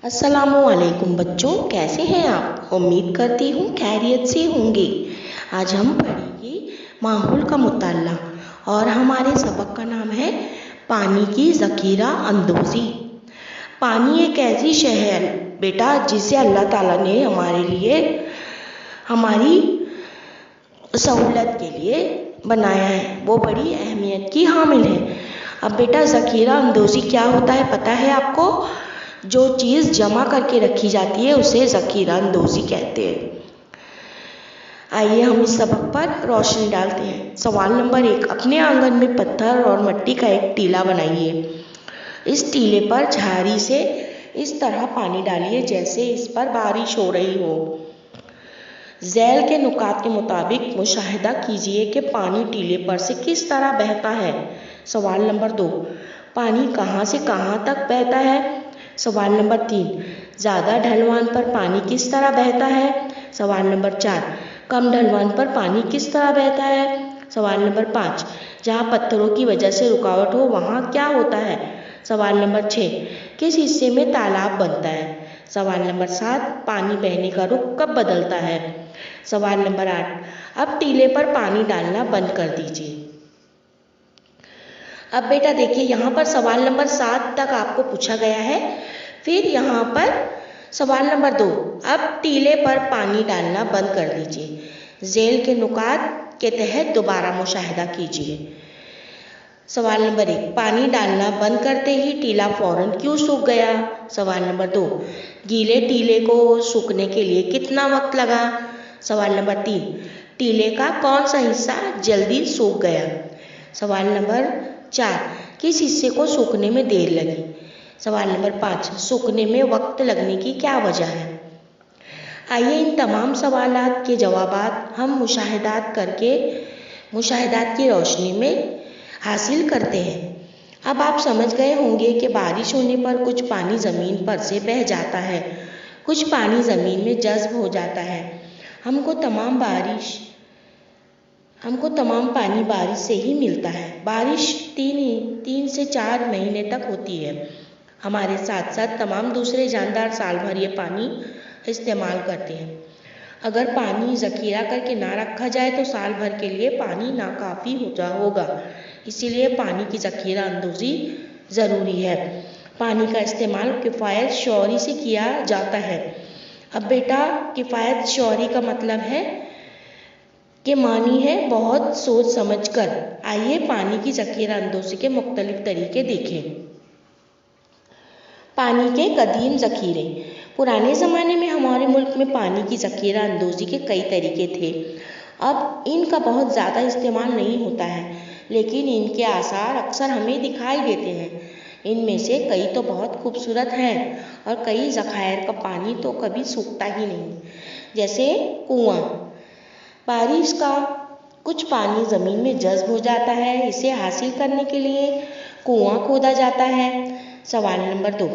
अस्सलामुअलैकुम बच्चों, कैसे हैं आप? उम्मीद करती हूँ खैरियत से होंगे। आज हम पढ़ेंगे माहौल का मुताला और हमारे सबक का नाम है पानी की ज़ख़ीरा अंदोज़ी। पानी एक ऐसी शय है बेटा जिसे अल्लाह ताला ने हमारे लिए हमारी सहूलत के लिए बनाया है। वो बड़ी अहमियत की हामिल है। अब बेटा ज़ख़ीरा अंदोज़ी क्या होता है पता है आपको? जो चीज़ जमा करके रखी जाती है उसे ज़ख़ीरा अंदोज़ी कहते हैं। आइए हम इस सबक पर रोशनी डालते हैं। सवाल नंबर 1, अपने आंगन में पत्थर और मिट्टी का एक टीला बनाइए। इस टीले पर झाड़ी से इस तरह पानी डालिए जैसे इस पर बारिश हो रही हो। ज़ैल के नुकात के मुताबिक मुशाहिदा कीजिए कि पानी टीले पर से किस तरह बहता है। सवाल नंबर 2, पानी कहाँ से कहाँ तक बहता है। सवाल नंबर 3, ज़्यादा ढलवान पर पानी किस तरह बहता है। सवाल नंबर 4, कम ढलवान पर पानी किस तरह बहता है। सवाल नंबर 5, जहाँ पत्थरों की वजह से रुकावट हो वहाँ क्या होता है। सवाल नंबर 6, किस हिस्से में तालाब बनता है। सवाल नंबर 7, पानी बहने का रुख कब बदलता है। सवाल नंबर 8, अब टीले पर पानी डालना बंद कर दीजिए। अब बेटा देखिए यहाँ पर सवाल नंबर 7 तक आपको पूछा गया है। फिर यहाँ पर सवाल नंबर 2, अब टीले पर पानी डालना बंद कर दीजिए। ज़ैल के नुकात के तहत दोबारा मुशाहिदा कीजिए। सवाल नंबर 1, पानी डालना बंद करते ही टीला फ़ौरन क्यों सूख गया। सवाल नंबर 2, गीले टीले को सूखने के लिए कितना वक्त लगा। सवाल नंबर 3, टीले का कौन सा हिस्सा जल्दी सूख गया। सवाल नंबर 4, किस हिस्से को सूखने में देर लगी। सवाल नंबर 5, सूखने में वक्त लगने की क्या वजह है। आइए इन तमाम सवालात के जवाबात हम मुशाहिदात की रोशनी में हासिल करते हैं। अब आप समझ गए होंगे कि बारिश होने पर कुछ पानी ज़मीन पर से बह जाता है, कुछ पानी ज़मीन में जज़्ब हो जाता है। हमको तमाम पानी बारिश से ही मिलता है। बारिश 3 से 4 महीने तक होती है। हमारे साथ साथ तमाम दूसरे जानदार साल भर ये पानी इस्तेमाल करते हैं। अगर पानी ज़ख़ीरा करके ना रखा जाए तो साल भर के लिए पानी नाकाफ़ी होगा। इसीलिए पानी की ज़ख़ीरा अंदोज़ी ज़रूरी है। पानी का इस्तेमाल किफ़ायत शौरी से किया जाता है। अब बेटा किफ़ायत शौरी का मतलब है कि मानी है बहुत सोच समझ कर। आइए पानी की ज़ख़ीरा अंदोज़ी के मुख्तलिफ तरीके देखें। पानी के कदीम ज़ख़ीरे। पुराने ज़माने में हमारे मुल्क में पानी की ज़ख़ीरा अंदोज़ी के कई तरीके थे। अब इनका बहुत ज़्यादा इस्तेमाल नहीं होता है, लेकिन इनके आसार अक्सर हमें दिखाई देते हैं। इनमें से कई तो बहुत खूबसूरत हैं और कई ज़ख़ायर का पानी तो कभी सूखता ही नहीं। जैसे कुआँ। बारिश का कुछ पानी ज़मीन में जज़्ब हो जाता है। इसे हासिल करने के लिए कुआँ खोदा जाता है। सवाल नंबर 2,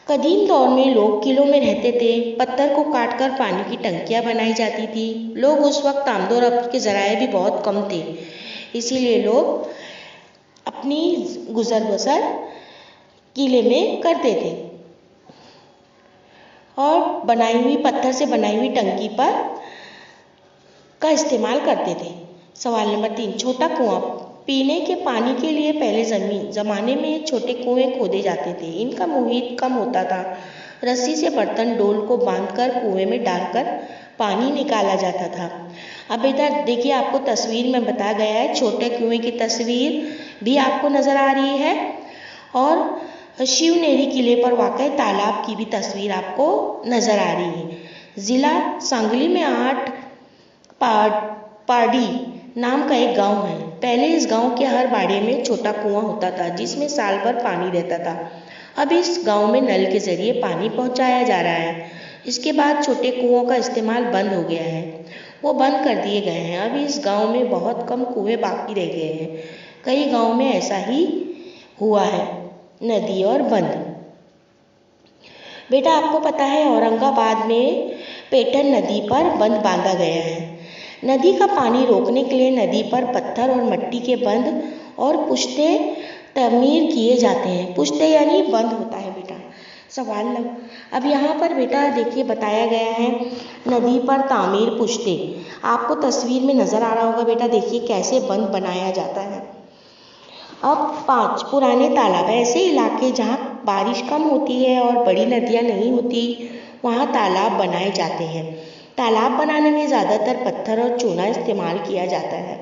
कदीम दौर में लोग किलों में रहते थे। पत्थर को काट कर पानी की टंकियाँ बनाई जाती थी। लोग उस वक्त आमदोरफ्त के ज़राए भी बहुत कम थे, इसीलिए लोग अपनी गुज़र बसर किले में करते थे और पत्थर से बनाई हुई टंकी का इस्तेमाल करते थे। सवाल नंबर 3, छोटा कुआँ। पीने के पानी के लिए पहले ज़माने में छोटे कुएँ खोदे जाते थे। इनका मुहीत कम होता था। रस्सी से बर्तन डोल को बांधकर कुएँ में डालकर पानी निकाला जाता था। अब इधर देखिए आपको तस्वीर में बताया गया है। छोटे कुएँ की तस्वीर भी आपको नज़र आ रही है और शिवनेरी किले पर वाक़ तालाब की भी तस्वीर आपको नज़र आ रही है। ज़िला सांगली में 8 पाडी नाम का एक गांव है। पहले इस गांव के हर बाड़े में छोटा कुआं होता था जिसमें साल भर पानी रहता था। अब इस गांव में नल के ज़रिए पानी पहुंचाया जा रहा है। इसके बाद छोटे कुओं का इस्तेमाल बंद हो गया है, वो बंद कर दिए गए हैं। अब इस गांव में बहुत कम कुएं बाकी रह गए हैं। कई गाँव में ऐसा ही हुआ है, नदी और बंद। बेटा आपको पता है औरंगाबाद में पेटन नदी पर बंद बांधा गया है। नदी का पानी रोकने के लिए नदी पर पत्थर और मिट्टी के बंद और पुश्ते तमीर किए जाते हैं। पुश्ते यानी बंद होता है बेटा। सवाल अब यहाँ पर बेटा देखिए बताया गया है नदी पर तामीर पुश्ते। आपको तस्वीर में नज़र आ रहा होगा बेटा, देखिए कैसे बंद बनाया जाता है। अब 5 पुराने तालाब। ऐसे इलाके जहाँ बारिश कम होती है और बड़ी नदियाँ नहीं होती, वहाँ तालाब बनाए जाते हैं। तालाब बनाने में ज़्यादातर पत्थर और चूना इस्तेमाल किया जाता है।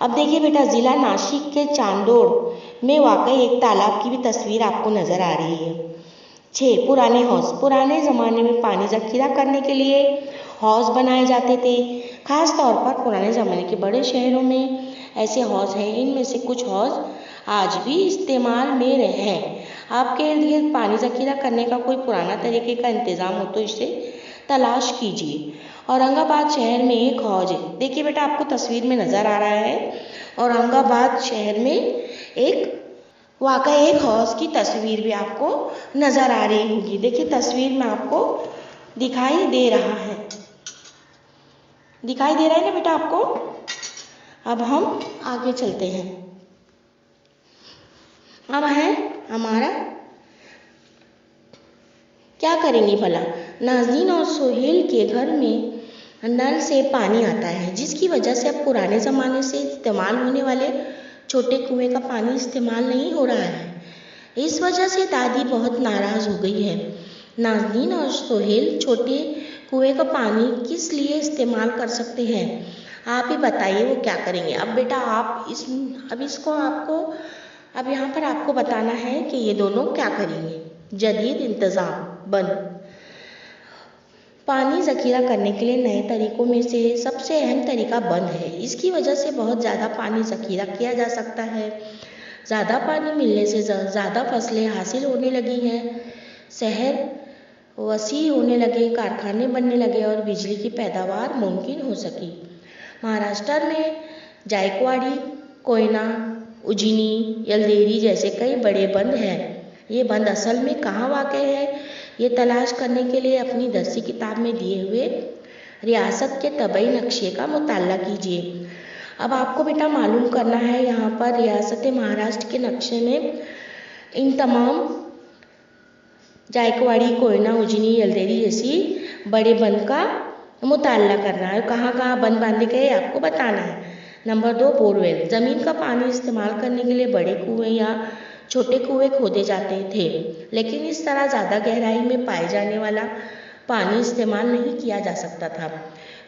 अब देखिए बेटा, ज़िला नासिक के चांदोड़ में वाकई एक तालाब की भी तस्वीर आपको नज़र आ रही है। 6 पुराने हौज़। पुराने ज़माने में पानी ज़ख़ीरा करने के लिए हौज़ बनाए जाते थे। ख़ास तौर पर पुराने ज़माने के बड़े शहरों में ऐसे हौज़ हैं। इनमें से कुछ हौज़ आज भी इस्तेमाल में हैं। आपके इर्द गिर्द पानी ज़ख़ीरा करने का कोई पुराना तरीके का इंतज़ाम हो तो इसे तलाश कीजिए। औरंगाबाद शहर में एक हौज है। देखिए बेटा, आपको तस्वीर में नज़र आ रहा है औरंगाबाद शहर में एक हौज की तस्वीर भी आपको नज़र आ रही होगी। देखिए तस्वीर में आपको दिखाई दे रहा है ना बेटा आपको। अब हम आगे चलते हैं। अब है हमारा क्या करेंगे भला। नाज़नीन और सोहेल के घर में नल से पानी आता है, जिसकी वजह से अब पुराने ज़माने से इस्तेमाल होने वाले छोटे कुएं का पानी इस्तेमाल नहीं हो रहा है। इस वजह से दादी बहुत नाराज़ हो गई है। नाज़नीन और सोहेल छोटे कुएं का पानी किस लिए इस्तेमाल कर सकते हैं, आप ही बताइए वो क्या करेंगे। अब बेटा अब यहाँ पर आपको बताना है कि ये दोनों क्या करेंगे। जदीद इंतज़ाम बंद। पानी ज़ख़ीरा करने के लिए नए तरीक़ों में से सबसे अहम तरीका बंद है। इसकी वजह से बहुत ज़्यादा पानी ज़ख़ीरा किया जा सकता है। ज़्यादा पानी मिलने से ज़्यादा फसलें हासिल होने लगी हैं, शहर वसी होने लगे, कारखाने बनने लगे और बिजली की पैदावार मुमकिन हो सकी। महाराष्ट्र में जायकवाड़ी, कोयना, उजनी, यलदेरी जैसे कई बड़े बंद हैं। ये बंद असल में कहाँ वाक़ है, ये तलाश करने के लिए अपनी दरसी किताब में दिए हुए रियासत के तबई नक्शे का मुताला कीजिए। अब आपको बेटा मालूम करना है, यहाँ पर रियासत महाराष्ट्र के नक्शे में इन तमाम जायकवाड़ी, कोयना, उजनी, यलदेरी जैसी बड़े बंद का मुताला करना है। कहाँ कहाँ बंद बांधे गए आपको बताना है। Number 2 borewell. ज़मीन का पानी इस्तेमाल करने के लिए बड़े कुएं या छोटे कुएं खोदे जाते थे, लेकिन इस तरह ज़्यादा गहराई में पाए जाने वाला पानी इस्तेमाल नहीं किया जा सकता था।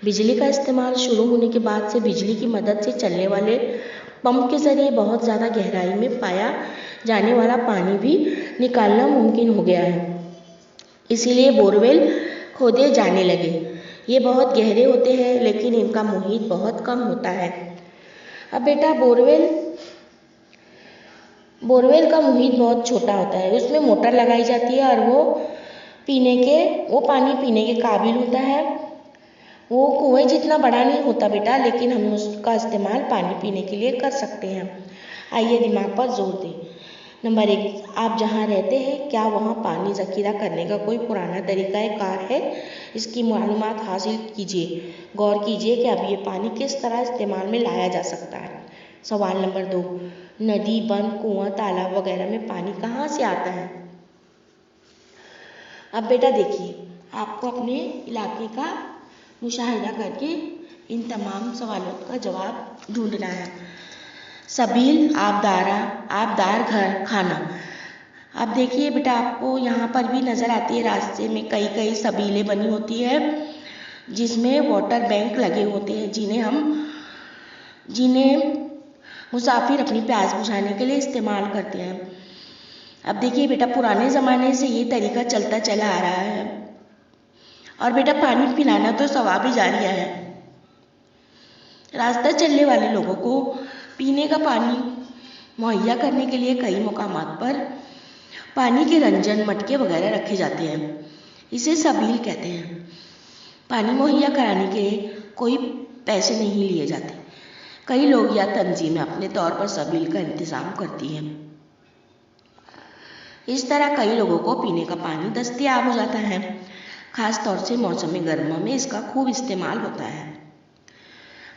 बिजली का इस्तेमाल शुरू होने के बाद से बिजली की मदद से चलने वाले पंप के ज़रिए बहुत ज़्यादा गहराई में पाया जाने वाला पानी भी निकालना मुमकिन हो गया है। इसीलिए बोरवेल खोदे जाने लगे। ये बहुत गहरे होते हैं, लेकिन इनका मुहित बहुत कम होता है। अब बेटा बोरवेल का मुहित बहुत छोटा होता है। उसमें मोटर लगाई जाती है और वो पानी पीने के काबिल होता है। वो कुएं जितना बड़ा नहीं होता बेटा, लेकिन हम उसका इस्तेमाल पानी पीने के लिए कर सकते हैं। आइए दिमाग पर जोर दें। नंबर 1, आप जहाँ रहते हैं क्या वहाँ पानी ज़ख़ीरा करने का कोई पुराना तरीक़ा कार है? इसकी मालूमात हासिल कीजिए। गौर कीजिए कि अब ये पानी किस तरह इस्तेमाल में लाया जा सकता है। सवाल नंबर 2, नदी, बंद, कुआं, तालाब वगैरह में पानी कहाँ से आता है? अब बेटा देखिए, आपको अपने इलाके का मुशाहिदा करके इन तमाम सवालों का जवाब ढूंढना है। सबील, आबदार घर, खाना। अब देखिए बेटा, आपको यहाँ पर भी नज़र आती है रास्ते में कई सबीलें बनी होती है, जिसमें वाटर बैंक लगे होते हैं, जिन्हें मुसाफिर अपनी प्यास बुझाने के लिए इस्तेमाल करते हैं। अब देखिए बेटा, पुराने ज़माने से ये तरीका चलता चला आ रहा है और बेटा पानी पिलाना तो सवाब ही जारिया है। रास्ता चलने वाले लोगों को पीने का पानी मुहैया करने के लिए कई मुकामात पर पानी के रंजन, मटके वगैरह रखे जाते हैं। इसे सबील कहते हैं। पानी मुहैया कराने के कोई पैसे नहीं लिए जाते। कई लोग या तंजीमें अपने तौर पर सबील का इंतज़ाम करती हैं। इस तरह कई लोगों को पीने का पानी दस्तयाब हो जाता है। ख़ास तौर से मौसम गर्मा में इसका खूब इस्तेमाल होता है।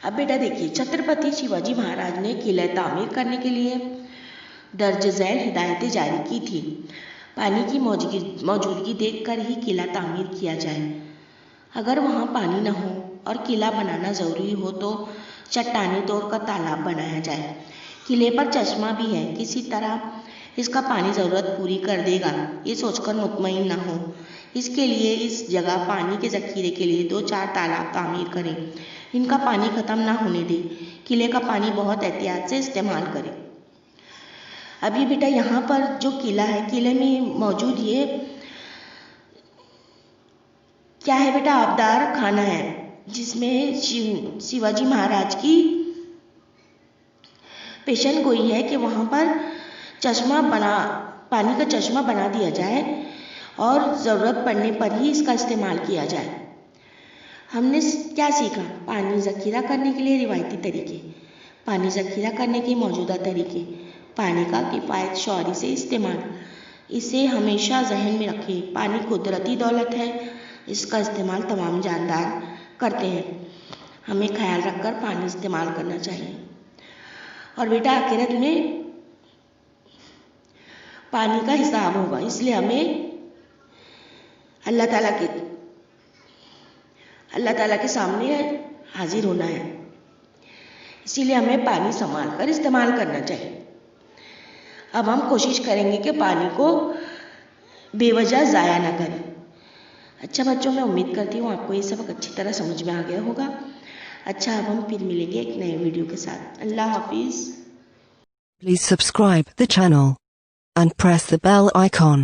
अब बेटा देखिए, छत्रपति शिवाजी महाराज ने किला तामीर करने के लिए दर्ज झैल हिदायतें जारी की थी। पानी की मौजूदगी देखकर ही किला तामीर किया जाए। अगर वहाँ पानी न हो और किला बनाना ज़रूरी हो तो चट्टानें तोड़कर तालाब बनाया जाए। किले पर चश्मा भी है, किसी तरह इसका पानी ज़रूरत पूरी कर देगा, ये सोचकर मुतमईन न हो। इसके लिए इस जगह पानी के ज़ख़ीरे के लिए 2-4 तालाब तामीर करें। इनका पानी ख़त्म ना होने दें। किले का पानी बहुत एहतियात से इस्तेमाल करें। अभी बेटा यहाँ पर जो किला है, किले में मौजूद ये क्या है बेटा, आबदार खाना है, जिसमें शिवाजी महाराज की पेशन गोई है कि वहाँ पर पानी का चश्मा बना दिया जाए और ज़रूरत पड़ने पर ही इसका इस्तेमाल किया जाए। हमने क्या सीखा? पानी ज़ख़ीरा करने के लिए रिवायती तरीके, पानी ज़ख़ीरा करने के मौजूदा तरीके, पानी का किफ़ायत शौरी से इस्तेमाल। इसे हमेशा जहन में रखें, पानी कुदरती दौलत है, इसका इस्तेमाल तमाम जानदार करते हैं। हमें ख्याल रखकर पानी इस्तेमाल करना चाहिए। और बेटा आखिरत में पानी का हिसाब होगा, इसलिए हमें अल्लाह ताला के सामने हाजिर होना है। इसीलिए हमें पानी संभाल कर इस्तेमाल करना चाहिए। अब हम कोशिश करेंगे कि पानी को बेवजह ज़ाया ना करें। अच्छा बच्चों, मैं उम्मीद करती हूँ आपको ये सबक अच्छी तरह समझ में आ गया होगा। अच्छा, अब हम फिर मिलेंगे एक नए वीडियो के साथ। अल्लाह हाफिज़। Please subscribe the channel and press the bell icon.